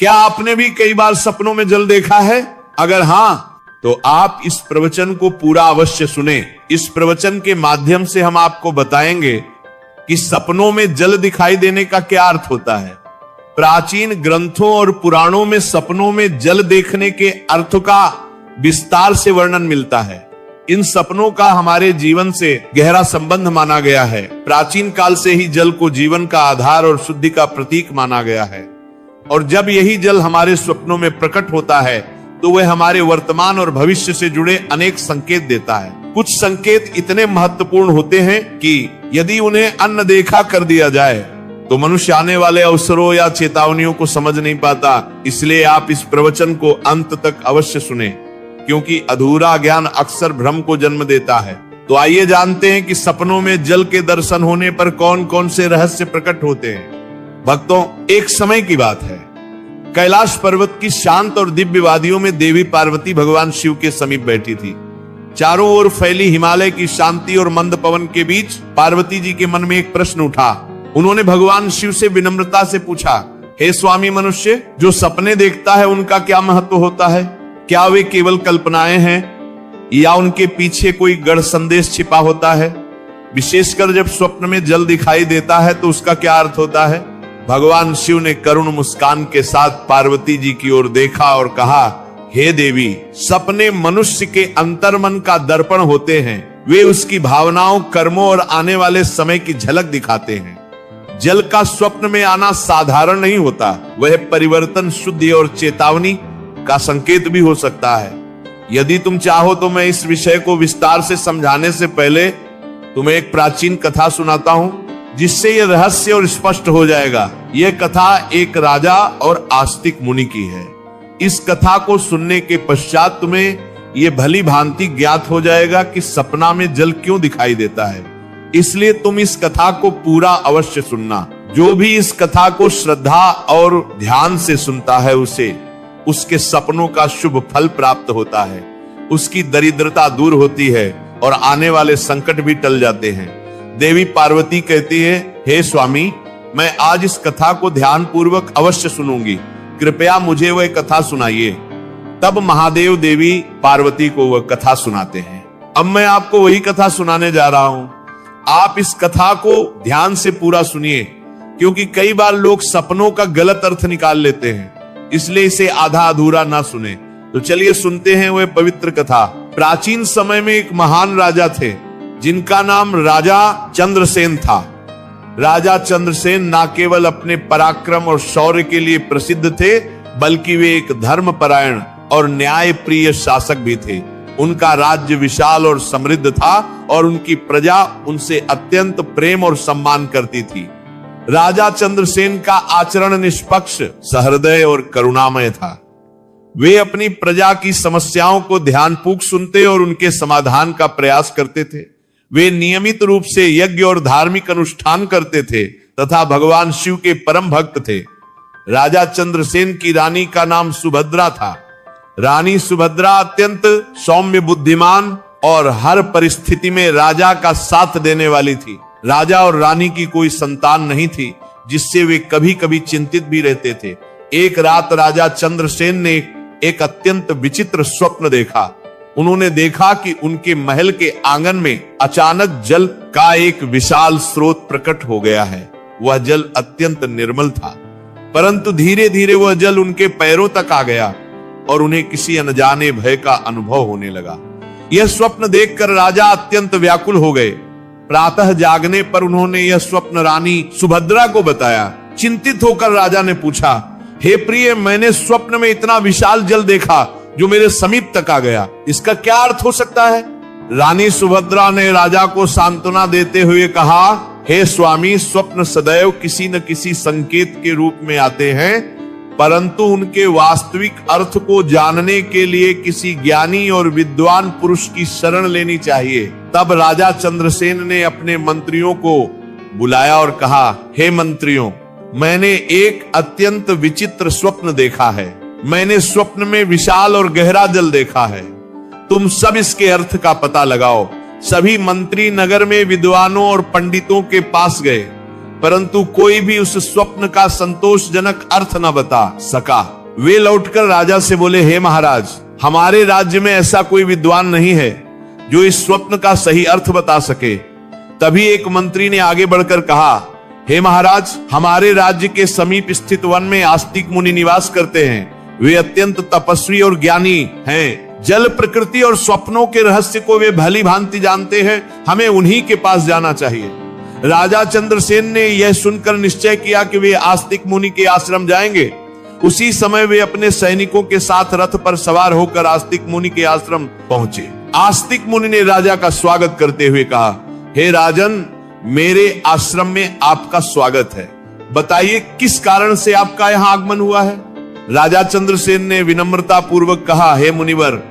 क्या आपने भी कई बार सपनों में जल देखा है? अगर हां, तो आप इस प्रवचन को पूरा अवश्य सुने। इस प्रवचन के माध्यम से हम आपको बताएंगे कि सपनों में जल दिखाई देने का क्या अर्थ होता है। प्राचीन ग्रंथों और पुराणों में सपनों में जल देखने के अर्थ का विस्तार से वर्णन मिलता है। इन सपनों का हमारे जीवन से गहरा संबंध माना गया है। प्राचीन काल से ही जल को जीवन का आधार और शुद्धि का प्रतीक माना गया है, और जब यही जल हमारे स्वप्नों में प्रकट होता है तो वह हमारे वर्तमान और भविष्य से जुड़े अनेक संकेत देता है। कुछ संकेत इतने महत्वपूर्ण होते हैं कि यदि उन्हें अनदेखा कर दिया जाए तो मनुष्य आने वाले अवसरों या चेतावनियों को समझ नहीं पाता। इसलिए आप इस प्रवचन को अंत तक अवश्य सुने, क्योंकि अधूरा ज्ञान अक्सर भ्रम को जन्म देता है। तो आइए जानते हैं कि सपनों में जल के दर्शन होने पर कौन कौन से रहस्य प्रकट होते हैं। भक्तों, एक समय की बात है, कैलाश पर्वत की शांत और दिव्य वादियों में देवी पार्वती भगवान शिव के समीप बैठी थी। चारों ओर फैली हिमालय की शांति और मंद पवन के बीच पार्वती जी के मन में एक प्रश्न उठा। उन्होंने भगवान शिव से विनम्रता से पूछा, हे स्वामी मनुष्य, जो सपने देखता है उनका क्या महत्व होता है? क्या वे केवल कल्पनाएं हैं या उनके पीछे कोई गढ़ संदेश छिपा होता है? विशेषकर जब स्वप्न में जल दिखाई देता है तो उसका क्या अर्थ होता है? भगवान शिव ने करुण मुस्कान के साथ पार्वती जी की ओर देखा और कहा, हे देवी, सपने मनुष्य के अंतर्मन का दर्पण होते हैं। वे उसकी भावनाओं, कर्मों और आने वाले समय की झलक दिखाते हैं। जल का स्वप्न में आना साधारण नहीं होता, वह परिवर्तन, शुद्धि और चेतावनी का संकेत भी हो सकता है। यदि तुम चाहो तो मैं इस विषय को विस्तार से समझाने से पहले तुम्हें एक प्राचीन कथा सुनाता हूं, जिससे यह रहस्य और स्पष्ट हो जाएगा। यह कथा एक राजा और आस्तिक मुनि की है। इस कथा को सुनने के पश्चात तुम्हें यह भली भांति ज्ञात हो जाएगा कि सपना में जल क्यों दिखाई देता है। इसलिए तुम इस कथा को पूरा अवश्य सुनना। जो भी इस कथा को श्रद्धा और ध्यान से सुनता है उसे उसके सपनों का शुभ फल प्राप्त होता है, उसकी दरिद्रता दूर होती है और आने वाले संकट भी टल जाते हैं। देवी पार्वती कहती है, हे स्वामी, मैं आज इस कथा को ध्यान पूर्वक अवश्य सुनूंगी, कृपया मुझे वह कथा सुनाइए। तब महादेव देवी पार्वती को वह कथा सुनाते हैं। अब मैं आपको वही कथा सुनाने जा रहा हूं। आप इस कथा को ध्यान से पूरा सुनिए, क्योंकि कई बार लोग सपनों का गलत अर्थ निकाल लेते हैं, इसलिए इसे आधा अधूरा ना सुने। तो चलिए सुनते हैं वह पवित्र कथा। प्राचीन समय में एक महान राजा थे जिनका नाम राजा चंद्रसेन था। राजा चंद्रसेन न केवल अपने पराक्रम और शौर्य के लिए प्रसिद्ध थे, बल्कि वे एक धर्मपरायण और न्याय प्रिय शासक भी थे। उनका राज्य विशाल और समृद्ध था और उनकी प्रजा उनसे अत्यंत प्रेम और सम्मान करती थी। राजा चंद्रसेन का आचरण निष्पक्ष, सहृदय और करुणामय था। वे अपनी प्रजा की समस्याओं को ध्यानपूर्वक सुनते और उनके समाधान का प्रयास करते थे। वे नियमित रूप से यज्ञ और धार्मिक अनुष्ठान करते थे तथा भगवान शिव के परम भक्त थे। राजा चंद्रसेन की रानी का नाम सुभद्रा था। रानी सुभद्रा अत्यंत सौम्य, बुद्धिमान और हर परिस्थिति में राजा का साथ देने वाली थी। राजा और रानी की कोई संतान नहीं थी, जिससे वे कभी कभी चिंतित भी रहते थे। एक रात राजा चंद्रसेन ने एक अत्यंत विचित्र स्वप्न देखा। उन्होंने देखा कि उनके महल के आंगन में अचानक जल का एक विशाल स्रोत प्रकट हो गया है। वह जल अत्यंत निर्मल था, परंतु धीरे धीरे वह जल उनके पैरों तक आ गया और उन्हें किसी अनजाने भय का अनुभव होने लगा। यह स्वप्न देखकर राजा अत्यंत व्याकुल हो गए। प्रातः जागने पर उन्होंने यह स्वप्न रानी सुभद्रा को बताया। चिंतित होकर राजा ने पूछा, हे प्रिय, मैंने स्वप्न में इतना विशाल जल देखा जो मेरे समीप तक आ गया, इसका क्या अर्थ हो सकता है? रानी सुभद्रा ने राजा को सांत्वना देते हुए कहा, हे स्वामी, स्वप्न सदैव किसी न किसी संकेत के रूप में आते हैं, परंतु उनके वास्तविक अर्थ को जानने के लिए किसी ज्ञानी और विद्वान पुरुष की शरण लेनी चाहिए। तब राजा चंद्रसेन ने अपने मंत्रियों को बुलाया और कहा, हे मंत्रियों, मैंने एक अत्यंत विचित्र स्वप्न देखा है। मैंने स्वप्न में विशाल और गहरा जल देखा है। तुम सब इसके अर्थ का पता लगाओ। सभी मंत्री नगर में विद्वानों और पंडितों के पास गए। परंतु कोई भी उस स्वप्न का संतोषजनक अर्थ न बता सका। वे लौटकर राजा से बोले, हे महाराज, हमारे राज्य में ऐसा कोई विद्वान नहीं है जो इस स्वप्न का सही अर्थ बता सके। तभी एक मंत्री ने आगे बढ़कर कहा, हे महाराज, हमारे राज्य के समीप स्थित वन में आस्तिक मुनि निवास करते हैं। वे अत्यंत तपस्वी और ज्ञानी हैं। जल, प्रकृति और स्वप्नों के रहस्य को वे भली भांति जानते हैं। हमें उन्हीं के पास जाना चाहिए। राजा चंद्रसेन ने यह सुनकर निश्चय किया कि वे आस्तिक मुनि के आश्रम जाएंगे। उसी समय वे अपने सैनिकों के साथ रथ पर सवार होकर आस्तिक मुनि के आश्रम पहुंचे। आस्तिक मुनि ने राजा का स्वागत करते हुए कहा, हे राजन, मेरे आश्रम में आपका स्वागत है। बताइए किस कारण से आपका यहाँ आगमन हुआ है। राजा चंद्रसेन ने विनम्रता पूर्वक कहा, हे मुनिवर,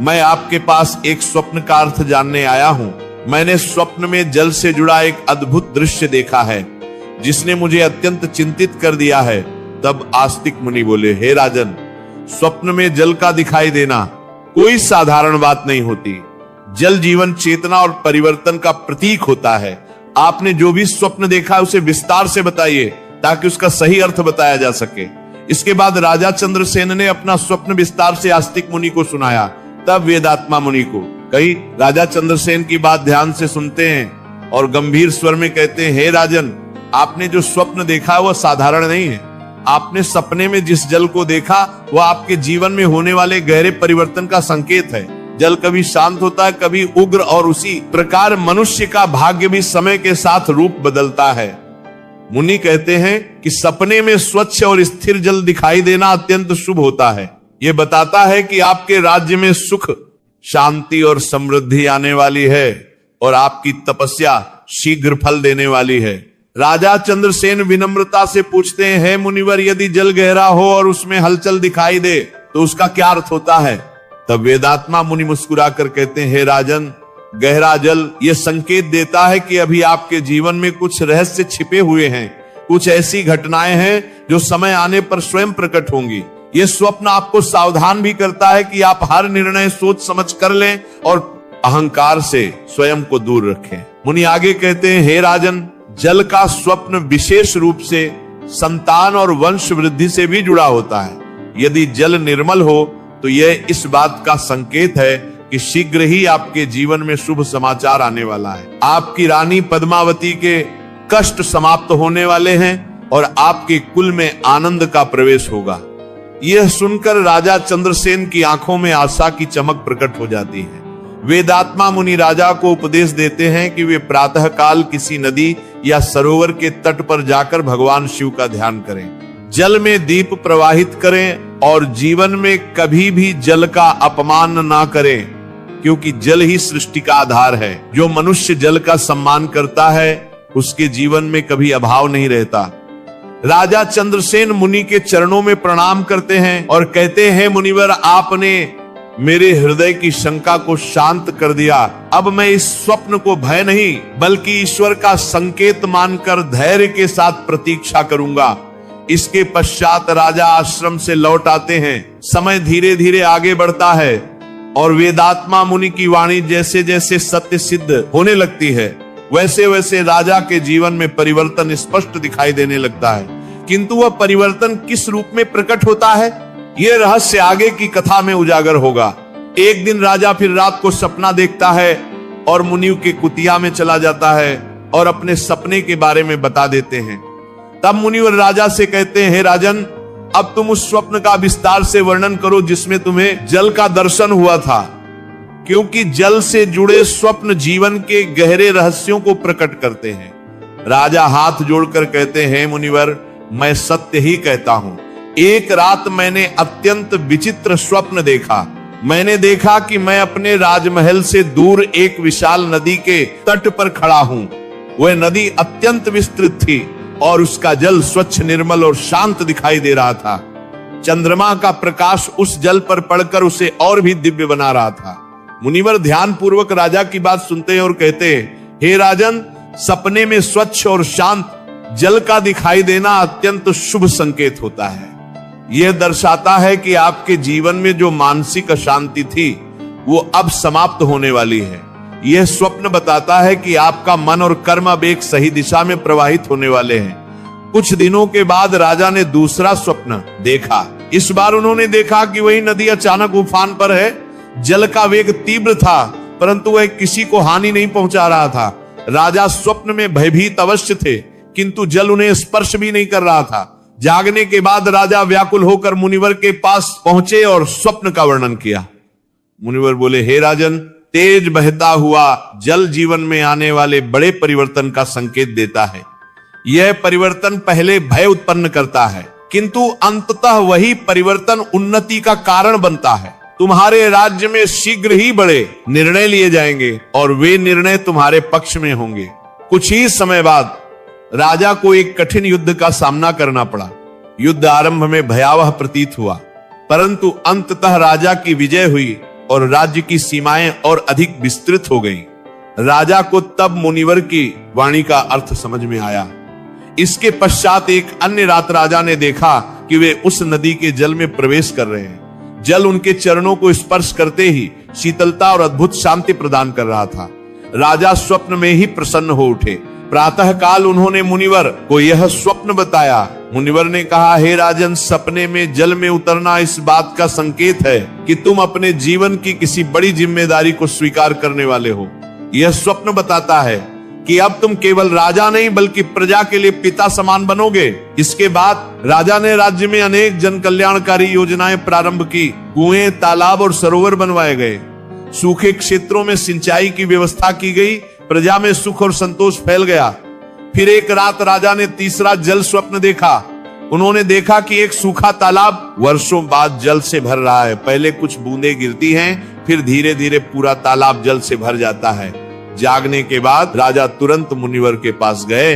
मैं आपके पास एक स्वप्न का अर्थ जानने आया हूँ। मैंने स्वप्न में जल से जुड़ा एक अद्भुत दृश्य देखा है जिसने मुझे अत्यंत चिंतित कर दिया है। तब आस्तिक मुनि बोले, हे राजन, स्वप्न में जल का दिखाई देना कोई साधारण बात नहीं होती। जल जीवन, चेतना और परिवर्तन का प्रतीक होता है। आपने जो भी स्वप्न देखा उसे विस्तार से बताइए ताकि उसका सही अर्थ बताया जा सके। इसके बाद राजा चंद्रसेन ने अपना स्वप्न विस्तार से आस्तिक मुनि को सुनाया। तब वेदात्मा मुनि को कई राजा चंद्रसेन की बात ध्यान से सुनते हैं और गंभीर स्वर में कहते हैं, हे राजन, आपने जो स्वप्न देखा वह साधारण नहीं है। आपने सपने में जिस जल को देखा वह आपके जीवन में होने वाले गहरे परिवर्तन का संकेत है। जल कभी शांत होता है, कभी उग्र, और उसी प्रकार मनुष्य का भाग्य भी समय के साथ रूप बदलता है। मुनि कहते हैं कि सपने में स्वच्छ और स्थिर जल दिखाई देना अत्यंत शुभ होता है। यह बताता है कि आपके राज्य में सुख, शांति और समृद्धि आने वाली है और आपकी तपस्या शीघ्र फल देने वाली है। राजा चंद्रसेन विनम्रता से पूछते हैं, हे मुनिवर, यदि जल गहरा हो और उसमें हलचल दिखाई दे तो उसका क्या अर्थ होता है। तब वेदात्मा मुनि मुस्कुराकर कहते हैं, हे राजन, गहरा जल यह संकेत देता है कि अभी आपके जीवन में कुछ रहस्य छिपे हुए हैं। कुछ ऐसी घटनाएं हैं जो समय आने पर स्वयं प्रकट होंगी। यह स्वप्न आपको सावधान भी करता है कि आप हर निर्णय सोच समझ कर लें और अहंकार से स्वयं को दूर रखें। मुनि आगे कहते हैं, हे राजन, जल का स्वप्न विशेष रूप से संतान और वंश वृद्धि से भी जुड़ा होता है। यदि जल निर्मल हो तो यह इस बात का संकेत है कि शीघ्र ही आपके जीवन में शुभ समाचार आने वाला है। आपकी रानी पद्मावती के कष्ट समाप्त होने वाले हैं और आपके कुल में आनंद का प्रवेश होगा। यह सुनकर राजा चंद्रसेन की आंखों में आशा की चमक प्रकट हो जाती है। वेदात्मा मुनि राजा को उपदेश देते हैं कि वे प्रातः काल किसी नदी या सरोवर के तट पर जाकर भगवान शिव का ध्यान करें, जल में दीप प्रवाहित करें और जीवन में कभी भी जल का अपमान ना करें, क्योंकि जल ही सृष्टि का आधार है। जो मनुष्य जल का सम्मान करता है उसके जीवन में कभी अभाव नहीं रहता। राजा चंद्रसेन मुनि के चरणों में प्रणाम करते हैं और कहते हैं, मुनिवर, आपने मेरे हृदय की शंका को शांत कर दिया। अब मैं इस स्वप्न को भय नहीं बल्कि ईश्वर का संकेत मानकर धैर्य के साथ प्रतीक्षा करूंगा। इसके पश्चात राजा आश्रम से लौट आते हैं। समय धीरे धीरे आगे बढ़ता है और वेदात्मा मुनि की वाणी जैसे जैसे सत्य सिद्ध होने लगती है वैसे वैसे राजा के जीवन में परिवर्तन स्पष्ट दिखाई देने लगता है। किंतु वह परिवर्तन किस रूप में प्रकट होता है, यह रहस्य आगे की कथा में उजागर होगा। एक दिन राजा फिर रात को सपना देखता है और मुनियों के कुटिया में चला जाता है और अपने सपने के बारे में बता देते हैं। तब मुनिवर राजा से कहते हैं, हे राजन, अब तुम उस स्वप्न का विस्तार से वर्णन करो जिसमें तुम्हें जल का दर्शन हुआ था, क्योंकि जल से जुड़े स्वप्न जीवन के गहरे रहस्यों को प्रकट करते हैं। राजा हाथ जोड़कर कहते हैं, मुनिवर, मैं सत्य ही कहता हूं। एक रात मैंने अत्यंत विचित्र स्वप्न देखा। मैंने देखा कि मैं अपने राजमहल से दूर एक विशाल नदी के तट पर खड़ा हूं। वह नदी अत्यंत विस्तृत थी और उसका जल स्वच्छ, निर्मल और शांत दिखाई दे रहा था। चंद्रमा का प्रकाश उस जल पर पड़कर उसे और भी दिव्य बना रहा था। मुनिवर ध्यान पूर्वक राजा की बात सुनते हैं और कहते हैं, हे राजन, सपने में स्वच्छ और शांत जल का दिखाई देना अत्यंत शुभ संकेत होता है। यह दर्शाता है कि आपके जीवन में जो मानसिक अशांति थी वो अब समाप्त होने वाली है। यह स्वप्न बताता है कि आपका मन और कर्म अब एक सही दिशा में प्रवाहित होने वाले हैं। कुछ दिनों के बाद राजा ने दूसरा स्वप्न देखा। इस बार उन्होंने देखा कि वही नदी अचानक उफान पर है। जल का वेग तीव्र था, परंतु वह किसी को हानि नहीं पहुंचा रहा था। राजा स्वप्न में भयभीत अवश्य थे, किंतु जल उन्हें स्पर्श भी नहीं कर रहा था। जागने के बाद राजा व्याकुल होकर मुनिवर के पास पहुंचे और स्वप्न का वर्णन किया। मुनिवर बोले, हे राजन, तेज बहता हुआ जल जीवन में आने वाले बड़े परिवर्तन का संकेत देता है। यह परिवर्तन पहले भय उत्पन्न करता है, किंतु अंततः वही परिवर्तन उन्नति का कारण बनता है। तुम्हारे राज्य में शीघ्र ही बड़े निर्णय लिए जाएंगे और वे निर्णय तुम्हारे पक्ष में होंगे। कुछ ही समय बाद राजा को एक कठिन युद्ध का सामना करना पड़ा। युद्ध आरंभ में भयावह प्रतीत हुआ, परंतु अंततः राजा की विजय हुई और राज्य की सीमाएं और अधिक विस्तृत हो गईं। राजा को तब मुनिवर की वाणी का अर्थ समझ में आया। इसके पश्चात एक अन्य रात राजा ने देखा कि वे उस नदी के जल में प्रवेश कर रहे हैं। जल उनके चरणों को स्पर्श करते ही शीतलता और अद्भुत शांति प्रदान कर रहा था। राजा स्वप्न में ही प्रसन्न हो उठे। प्रातः काल उन्होंने मुनिवर को यह स्वप्न बताया। मुनिवर ने कहा, हे राजन, सपने में जल में उतरना इस बात का संकेत है कि तुम अपने जीवन की किसी बड़ी जिम्मेदारी को स्वीकार करने वाले हो। यह स्वप्न बताता है कि अब तुम केवल राजा नहीं बल्कि प्रजा के लिए पिता समान बनोगे। इसके बाद राजा ने राज्य में अनेक जन कल्याणकारी योजनाएं प्रारंभ की। कुएं, तालाब और सरोवर बनवाए गए। सूखे क्षेत्रों में सिंचाई की व्यवस्था की गई। प्रजा में सुख और संतोष फैल गया। फिर एक रात राजा ने तीसरा जल स्वप्न देखा। उन्होंने देखा कि एक सूखा तालाब वर्षों बाद जल से भर रहा है। पहले कुछ बूंदें गिरती हैं, फिर धीरे धीरे पूरा तालाब जल से भर जाता है। जागने के बाद राजा तुरंत मुनिवर के पास गए।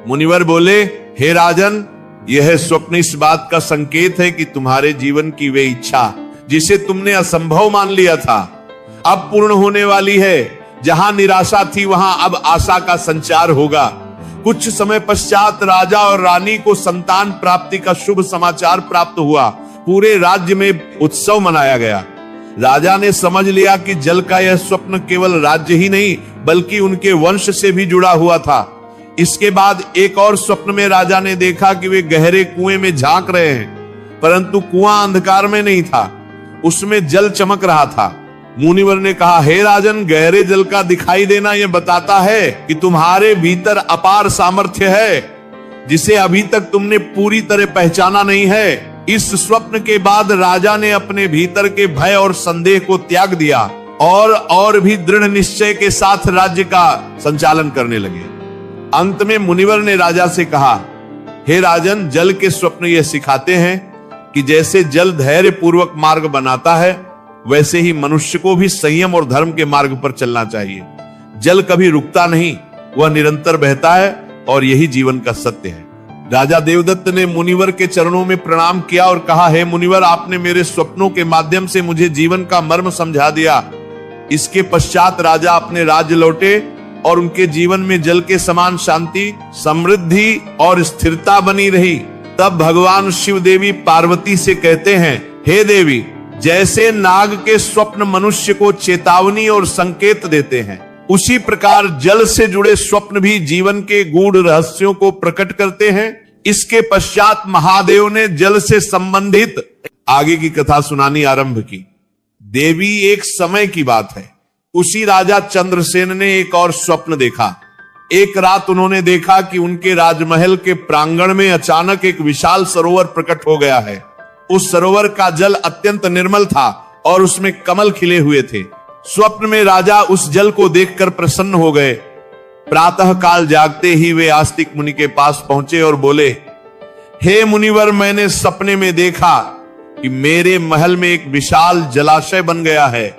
मुनिवर बोले, हे राजन, यह स्वप्न इस बात का संकेत है कि तुम्हारे जीवन की वे इच्छा जिसे तुमने असंभव मान लिया था अब पूर्ण होने वाली है। जहां निराशा थी वहां अब आशा का संचार होगा। कुछ समय पश्चात राजा और रानी को संतान प्राप्ति का शुभ समाचार प्राप्त हुआ। पूरे राज्य में उत्सव मनाया गया। राजा ने समझ लिया कि जल का यह स्वप्न केवल राज्य ही नहीं बल्कि उनके वंश से भी जुड़ा हुआ था। इसके बाद एक और स्वप्न में राजा ने देखा कि वे गहरे कुएं में झांक रहे हैं, परंतु कुआं अंधकार में नहीं था, उसमें जल चमक रहा था। मुनिवर ने कहा, हे राजन, गहरे जल का दिखाई देना यह बताता है कि तुम्हारे भीतर अपार सामर्थ्य है जिसे अभी तक तुमने पूरी तरह पहचाना नहीं है। इस स्वप्न के बाद राजा ने अपने भीतर के भय और संदेह को त्याग दिया और भी दृढ़ निश्चय के साथ राज्य का संचालन करने लगे। अंत में मुनिवर ने राजा से कहा, हे राजन, जल के स्वप्न यह सिखाते हैं कि जैसे जल धैर्य पूर्वक मार्ग बनाता है, वैसे ही मनुष्य को भी संयम और धर्म के मार्ग पर चलना चाहिए। जल कभी रुकता नहीं, वह निरंतर बहता है और यही जीवन का सत्य है। राजा देवदत्त ने मुनिवर के चरणों में प्रणाम किया और कहा, हे मुनिवर, आपने मेरे स्वप्नों के माध्यम से मुझे जीवन का मर्म समझा दिया। इसके पश्चात राजा अपने राज्य लौटे और उनके जीवन में जल के समान शांति, समृद्धि और स्थिरता बनी रही। तब भगवान शिव देवी पार्वती से कहते हैं, हे देवी, जैसे नाग के स्वप्न मनुष्य को चेतावनी और संकेत देते हैं, उसी प्रकार जल से जुड़े स्वप्न भी जीवन के गूढ़ रहस्यों को प्रकट करते हैं। इसके पश्चात महादेव ने जल से संबंधित आगे की कथा सुनानी आरंभ की। देवी, एक समय की बात है, उसी राजा चंद्रसेन ने एक और स्वप्न देखा। एक रात उन्होंने देखा कि उनके राजमहल के प्रांगण में अचानक एक विशाल सरोवर प्रकट हो गया है। उस सरोवर का जल अत्यंत निर्मल था और उसमें कमल खिले हुए थे। स्वप्न में राजा उस जल को देखकर प्रसन्न हो गए। प्रातः काल जागते ही वे आस्तिक मुनि के पास पहुंचे और बोले, हे मुनिवर, मैंने सपने में देखा कि मेरे महल में एक विशाल जलाशय बन गया है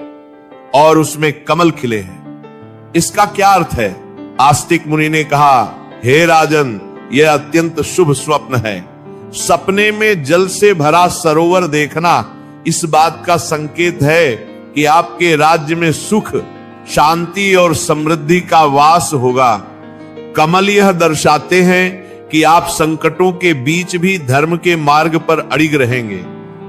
और उसमें कमल खिले हैं। इसका क्या अर्थ है? आस्तिक मुनि ने कहा, हे राजन, यह अत्यंत शुभ स्वप्न है। सपने में जल से भरा सरोवर देखना इस बात का संकेत है कि आपके राज्य में सुख, शांति और समृद्धि का वास होगा। कमल यह दर्शाते हैं कि आप संकटों के बीच भी धर्म के मार्ग पर अड़िग रहेंगे।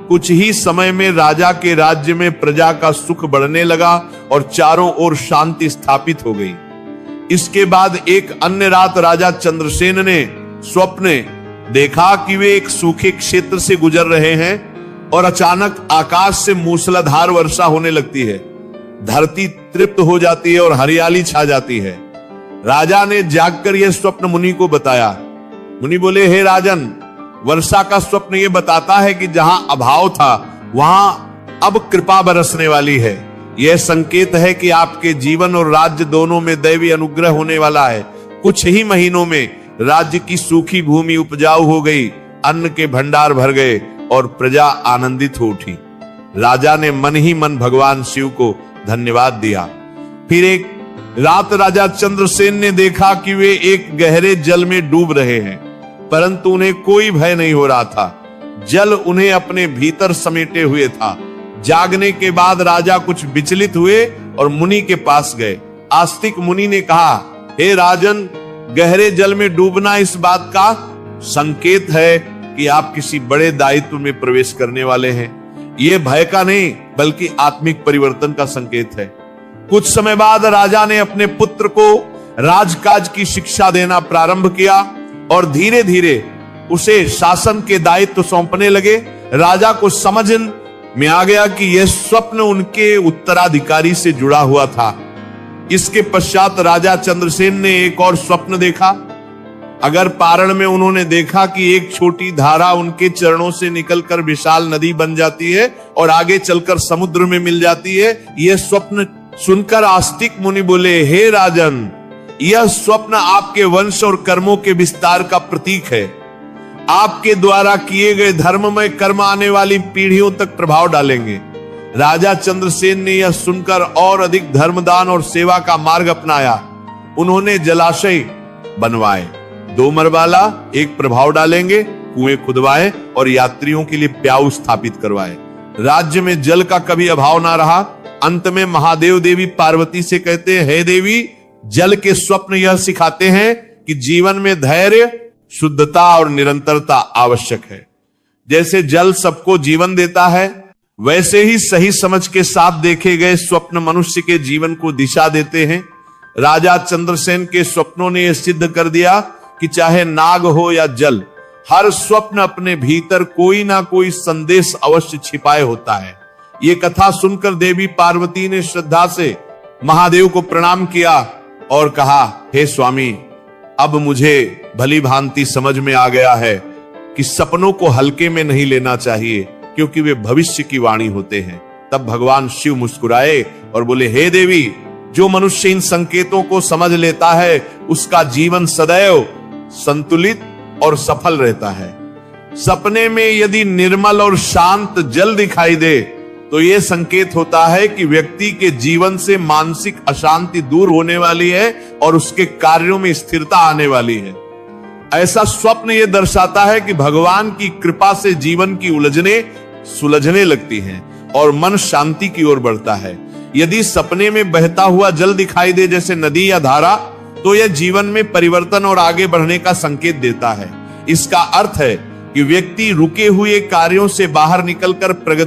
कुछ ही समय में राजा के राज्य में प्रजा का सुख बढ़ने लगा और चारों ओर शांति स्थापित हो गई। इसके बाद एक अन्य रात राजा चंद्रसेन ने स्वप्न देखा कि वे एक सूखे क्षेत्र से गुजर रहे हैं और अचानक आकाश से मूसलाधार वर्षा होने लगती है। धरती तृप्त हो जाती है और हरियाली छा जाती है। राजा ने जागकर यह स्वप्न मुनि को बताया। मुनि बोले, हे राजन, वर्षा का स्वप्न यह बताता है कि जहां अभाव था वहां अब कृपा बरसने वाली है। यह संकेत है कि आपके जीवन और राज्य दोनों में दैवी अनुग्रह होने वाला है। कुछ ही महीनों में राज्य की सूखी भूमि उपजाऊ हो गई, अन्न के भंडार भर गए और प्रजा आनंदित हो उठी। राजा ने मन ही मन भगवान शिव को धन्यवाद दिया। फिर एक रात राजा चंद्रसेन ने देखा कि वे एक गहरे जल में डूब रहे हैं, परंतु उन्हें कोई भय नहीं हो रहा था। जल उन्हें अपने भीतर समेटे हुए था। जागने के बाद राजा कुछ विचलित हुए और मुनि के पास गए। आस्तिक मुनि ने कहा, हे राजन, गहरे जल में डूबना इस बात का संकेत है कि आप किसी बड़े दायित्व में प्रवेश करने वाले हैं। यह भय का नहीं बल्कि आत्मिक परिवर्तन का संकेत है। कुछ समय बाद राजा ने अपने पुत्र को राजकाज की शिक्षा देना प्रारंभ किया और धीरे धीरे उसे शासन के दायित्व सौंपने लगे। राजा को समझ में आ गया कि यह स्वप्न उनके उत्तराधिकारी से जुड़ा हुआ था। इसके पश्चात राजा चंद्रसेन ने एक और स्वप्न देखा। अगर पारण में उन्होंने देखा कि एक छोटी धारा उनके चरणों से निकलकर विशाल नदी बन जाती है और आगे चलकर समुद्र में मिल जाती है। यह स्वप्न सुनकर आस्तिक मुनि बोले, हे राजन, यह स्वप्न आपके वंश और कर्मों के विस्तार का प्रतीक है। आपके द्वारा किए गए धर्ममय कर्म आने वाली पीढ़ियों तक प्रभाव डालेंगे। राजा चंद्रसेन ने यह सुनकर और अधिक धर्मदान और सेवा का मार्ग अपनाया। उन्होंने जलाशय बनवाए, 2 मरवाला, एक प्रभाव डालेंगे, कुएं खुदवाए और यात्रियों के लिए प्याऊ स्थापित करवाए। राज्य में जल का कभी अभाव ना रहा। अंत में महादेव देवी पार्वती से कहते हैं, हे देवी, जल के स्वप्न यह सिखाते हैं कि जीवन में धैर्य, शुद्धता और निरंतरता आवश्यक है। जैसे जल सबको जीवन देता है, वैसे ही सही समझ के साथ देखे गए स्वप्न मनुष्य के जीवन को दिशा देते हैं। राजा चंद्रसेन के स्वप्नों ने यह सिद्ध कर दिया कि चाहे नाग हो या जल, हर स्वप्न अपने भीतर कोई ना कोई संदेश अवश्य छिपाए होता है। ये कथा सुनकर देवी पार्वती ने श्रद्धा से महादेव को प्रणाम किया और कहा, हे स्वामी, अब मुझे भली भांति समझ में आ गया है कि सपनों को हल्के में नहीं लेना चाहिए, क्योंकि वे भविष्य की वाणी होते हैं। तब भगवान शिव मुस्कुराए और बोले, हे देवी, जो मनुष्य इन संकेतों को समझ लेता है उसका जीवन सदैव संतुलित और सफल रहता है। सपने में यदि निर्मल और शांत जल दिखाई दे तो यह संकेत होता है कि व्यक्ति के जीवन से मानसिक अशांति दूर होने वाली है और उसके कार्यों में स्थिरता आने वाली है। ऐसा स्वप्न यह दर्शाता है कि भगवान की कृपा से जीवन की उलझने सुलझने लगती हैं और मन शांति की ओर बढ़ता है। यदि सपने में बहता हुआ जल दिखाई दे, जैसे नदी या धारा, तो यह जीवन में परिवर्तन और आगे बढ़ने का संकेत देता है। इसका अर्थ है कि व्यक्ति रुके हुए कार्यों से बाहर निकलकर प्रगति